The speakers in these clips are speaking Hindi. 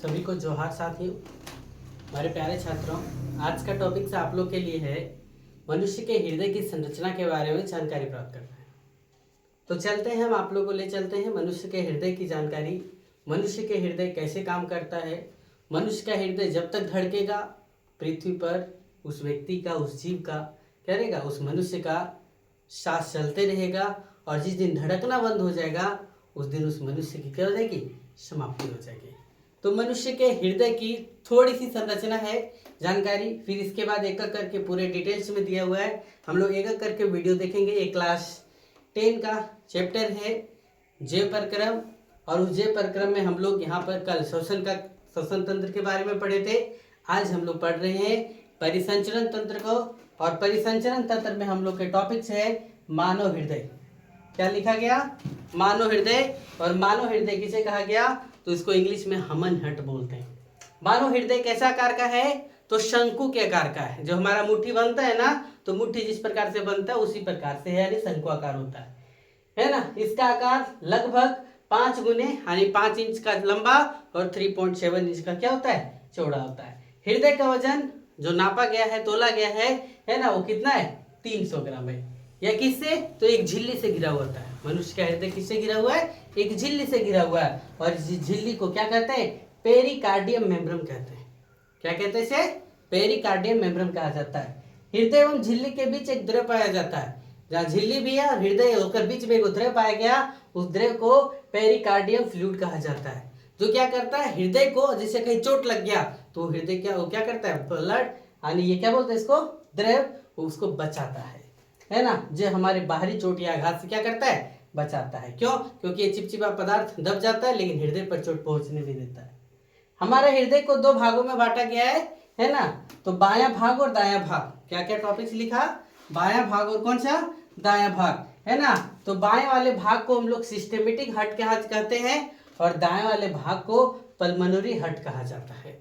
सभी को जोहार साथियों, हमारे प्यारे छात्रों। आज का टॉपिक से आप लोग के लिए है मनुष्य के हृदय की संरचना के बारे में जानकारी प्राप्त करना है। तो चलते हैं, हम आप लोग को ले चलते हैं मनुष्य के हृदय की जानकारी। मनुष्य के हृदय कैसे काम करता है। मनुष्य का हृदय जब तक धड़केगा पृथ्वी पर उस व्यक्ति का, उस जीव का क्या रहेगा, उस मनुष्य का सांस चलते रहेगा, और जिस दिन धड़कना बंद हो जाएगा उस दिन उस मनुष्य की क्या हो जाएगी, समाप्ति हो जाएगी। तो मनुष्य के हृदय की थोड़ी सी संरचना है जानकारी, फिर इसके बाद एक एक करके पूरे डिटेल्स में दिया हुआ है। हम लोग एक एक करके वीडियो देखेंगे। ये क्लास 10 का चैप्टर है जय प्रक्रम, और उस जय प्रक्रम में हम लोग यहाँ पर कल श्वसन तंत्र के बारे में पढ़े थे। आज हम लोग पढ़ रहे हैं परिसंचरण तंत्र को, और परिसंचरण तंत्र में हम लोग के टॉपिक्स है मानव हृदय। क्या लिखा गया, मानव हृदय। और मानव हृदय किसे कहा गया, तो इसको इंग्लिश में हमन हट बोलते हैं। मानव हृदय कैसा आकार का है, तो शंकु के आकार का है। जो हमारा मुट्ठी बनता है ना, तो मुट्ठी जिस प्रकार से बनता है उसी प्रकार से है, यानी शंकु आकार होता है ना। इसका आकार लगभग 5 गुने यानी 5 इंच का लंबा और 3.7 इंच का क्या होता है, चौड़ा होता है। हृदय का वजन जो नापा गया है, तोला गया है ना, वो कितना है, 300 ग्राम है। यह किससे, तो एक झिल्ली से घिरा हुआ होता है। मनुष्य का हृदय किससे घिरा हुआ है, एक झिल्ली से घिरा हुआ है। और इस झिल्ली को क्या कहते हैं, पेरिकार्डियम मेम्ब्रेन कहते हैं। क्या कहते हैं इसे, पेरिकार्डियम मेम्ब्रेन कहा जाता है। हृदय एवं झिल्ली के बीच एक द्रव पाया जाता है। जहाँ झिल्ली भी है और हृदय होकर बीच में एक द्रव पाया गया, उस द्रव को पेरिकार्डियम फ्लूइड कहा जाता है। जो क्या करता है, हृदय को जैसे कहीं चोट लग गया तो हृदय क्या करता है, ब्लड यानी ये क्या बोलते हैं इसको, द्रव, उसको बचाता है ना। जो हमारे बाहरी चोट या आघात से क्या करता है, बचाता है। क्यों, क्योंकि ये चिपचिपा पदार्थ दब जाता है लेकिन हृदय पर चोट पहुंचने नहीं देता है। हमारे हृदय को 2 भागों में बांटा गया है ना। तो बायां भाग और दायां भाग। क्या क्या टॉपिक्स लिखा, बायां भाग और कौन सा, दायां भाग, है ना। तो बाएं वाले भाग को हम लोग सिस्टेमेटिक हार्ट कहते हैं, और दाएं वाले भाग को पल्मोनरी हार्ट कहा जाता है।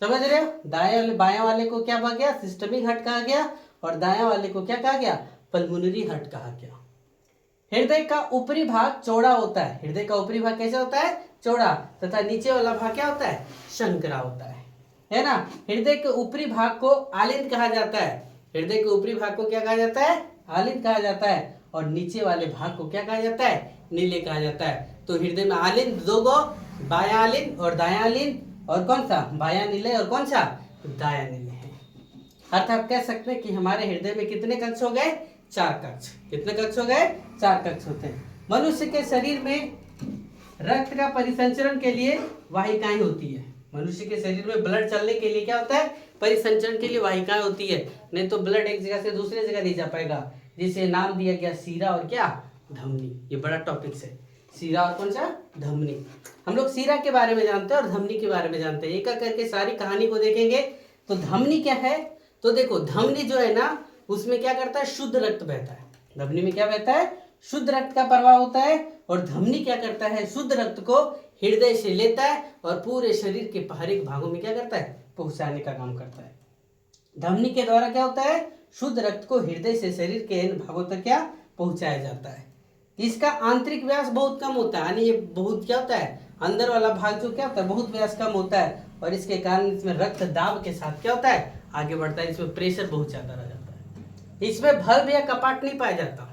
समझ रहे हो, बायां वाले को क्या कहा गया, सिस्टमिक हार्ट कहा गया, और दायां वाले को क्या कहा गया, पल्मोनरी हार्ट कहा गया। हृदय का ऊपरी भाग चौड़ा होता है। हृदय का ऊपरी भाग कैसा होता है, चौड़ा, तथा नीचे वाला भाग क्या होता है, संकरा होता है ना। हृदय के ऊपरी भाग को आलिंद कहा जाता है। हृदय के ऊपरी भाग को क्या कहा जाता है, आलिंद कहा जाता है, और नीचे वाले भाग को क्या कहा जाता है, नीले कहा जाता है। तो हृदय में आलिंद 2 गो, बायां आलिंद और दायां आलिंद, और कौन सा, बायां नीले और कौन सा, दायां नीले है। अर्थात कह सकते हैं कि हमारे हृदय में कितने कक्ष हो गए, 4 कक्ष। कितने कक्ष हो गए, 4 कक्ष होते हैं। मनुष्य के शरीर में रक्त का परिसंचरण के लिए वाहिकाएं होती है। मनुष्य के शरीर में ब्लड चलने के लिए क्या होता है, परिसंचरण के लिए वाहिकाएं होती है। नहीं तो ब्लड एक जगह से दूसरे जगह नहीं जा पाएगा, जिसे नाम दिया गया सीरा और क्या, धमनी। ये बड़ा टॉपिक है, सीरा और कौन सा, धमनी। हम लोग सीरा के बारे में जानते हैं और धमनी के बारे में जानते हैं। एक एक करके सारी कहानी को देखेंगे। तो धमनी क्या है, तो देखो धमनी जो है ना, उसमें क्या करता है, शुद्ध रक्त बहता है। धमनी में क्या बहता है, शुद्ध रक्त का प्रवाह होता है। और धमनी क्या करता है, शुद्ध रक्त को हृदय से लेता है और पूरे शरीर के हर एक भागों में क्या करता है, पहुंचाने का काम करता है। धमनी के द्वारा क्या होता है, शुद्ध रक्त को हृदय से शरीर के इन भागों तक क्या पहुंचाया जाता है। इसका आंतरिक व्यास बहुत कम होता है, यानी ये बहुत क्या होता है, अंदर वाला भाग जो क्या होता है, बहुत व्यास कम होता है, और इसके कारण इसमें रक्त दाब के साथ क्या होता है, आगे बढ़ता है। इसमें प्रेशर बहुत ज्यादा रह जाता है। इसमें भल्व या कपाट नहीं पाया जाता,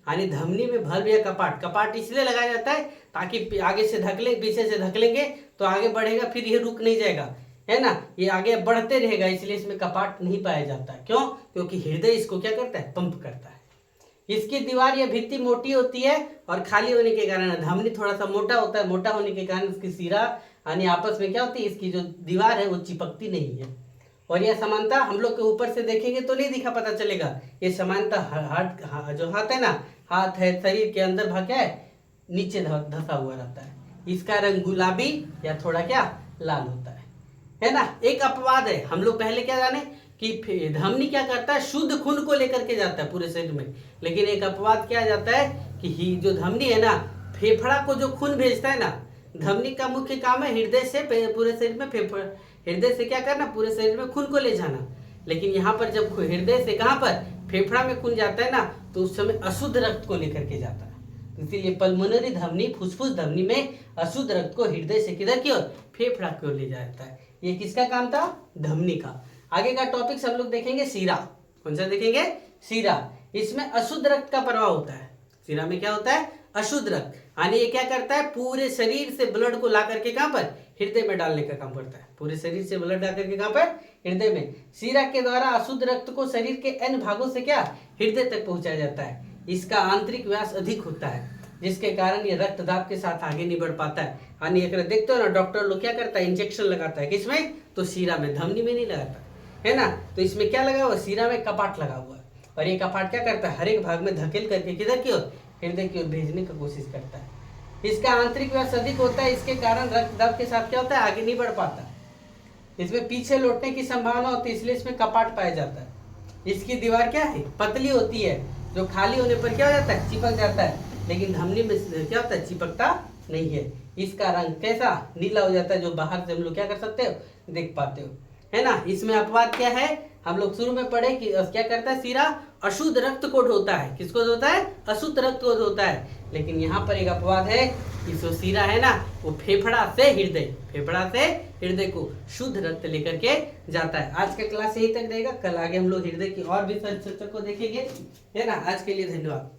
यानी धमनी में भल्व या कपाट इसलिए लगाया जाता है ताकि आगे से धकले, पीछे से धकलेंगे तो आगे बढ़ेगा, फिर ये रुक नहीं जाएगा, है ना, ये आगे बढ़ते रहेगा, इसलिए इसमें कपाट नहीं पाया जाता है। क्यों, क्योंकि हृदय इसको क्या करता है, पंप करता है। इसकी दीवार या भित्ति मोटी होती है, और खाली होने के कारण धमनी थोड़ा सा मोटा होता है। मोटा होने के कारण इसकी सीरा यानी आपस में क्या होती है, इसकी जो दीवार है वो चिपकती नहीं है। और यह समानता हम लोग के ऊपर से देखेंगे तो नहीं दिखा पता चलेगा। ये समानता जो हाथ है ना, हाथ है, शरीर के अंदर भाग क्या है, नीचे धंसा हुआ रहता है। इसका रंग गुलाबी या थोड़ा क्या लाल होता है ना। एक अपवाद है, हम लोग पहले क्या जाने कि धमनी क्या करता है, शुद्ध खून को लेकर के जाता है पूरे शरीर में। लेकिन एक अपवाद क्या जाता है कि जो धमनी है ना, फेफड़ा को जो खून भेजता है ना, धमनी का मुख्य काम है हृदय से पूरे शरीर में हृदय से क्या करना, पूरे शरीर में खून को ले जाना। लेकिन यहाँ पर जब हृदय से कहाँ पर, फेफड़ा में खून जाता है ना, तो उस समय अशुद्ध रक्त को लेकर के जाता है। इसीलिए पल्मोनरी धमनी, फुसफुस धमनी में अशुद्ध रक्त को हृदय से किधर की ओर, फेफड़ा की ओर ले जाता है। ये किसका काम था, धमनी का। आगे का टॉपिक सब लोग देखेंगे सीरा। कौन सा देखेंगे, सीरा। इसमें अशुद्ध रक्त का प्रवाह होता है। सीरा में क्या होता है, अशुद्ध रक्त, यानी ये क्या करता है, पूरे शरीर से ब्लड को ला करके कहां पर, हृदय में डालने का काम करता है। पूरे शरीर से ब्लड ला करके कहां पर, हृदय में। सीरा के द्वारा अशुद्ध रक्त को शरीर के अन्य भागों से क्या, हृदय तक पहुंचाया जाता है। इसका आंतरिक व्यास अधिक होता है, जिसके कारण ये रक्त दाब के साथ आगे नहीं बढ़ पाता है। यानी अगर देखते हो ना, डॉक्टर लोग क्या करता है, इंजेक्शन लगाता है, किसमें, तो सीरा में, धमनी में नहीं लगाता है ना। तो इसमें क्या लगा हुआ, सीरा में कपाट लगा हुआ है, और ये कपाट क्या करता है, हर एक भाग में धकेल करके किधर की ओर, हृदय की ओर भेजने की कोशिश करता है। इसका आंतरिक व्यास अधिक होता है, इसके कारण रक्त दाब के साथ क्या होता है, आगे नहीं बढ़ पाता। इसमें पीछे लौटने की संभावना होती है, इसलिए इसमें कपाट पाया जाता है। इसकी दीवार क्या है, पतली होती है, जो खाली होने पर क्या हो जाता है, चिपक जाता है। लेकिन धमनी में क्या होता है, चिपकता नहीं है। इसका रंग कैसा, नीला हो जाता है, जो बाहर से हम लोग क्या कर सकते हो, देख पाते हो, है ना। इसमें अपवाद क्या है, हम लोग शुरू में पढ़े कि क्या करता है, सीरा अशुद्ध रक्त को ढोता है। किसको ढोता है, अशुद्ध रक्त को ढोता है। लेकिन यहाँ पर एक अपवाद है कि जो सीरा है ना, वो फेफड़ा से हृदय, फेफड़ा से हृदय को शुद्ध रक्त लेकर के जाता है। आज का क्लास यही तक रहेगा। कल आगे हम लोग हृदय की और भी संरचना को देखेंगे, है ना। आज के लिए धन्यवाद।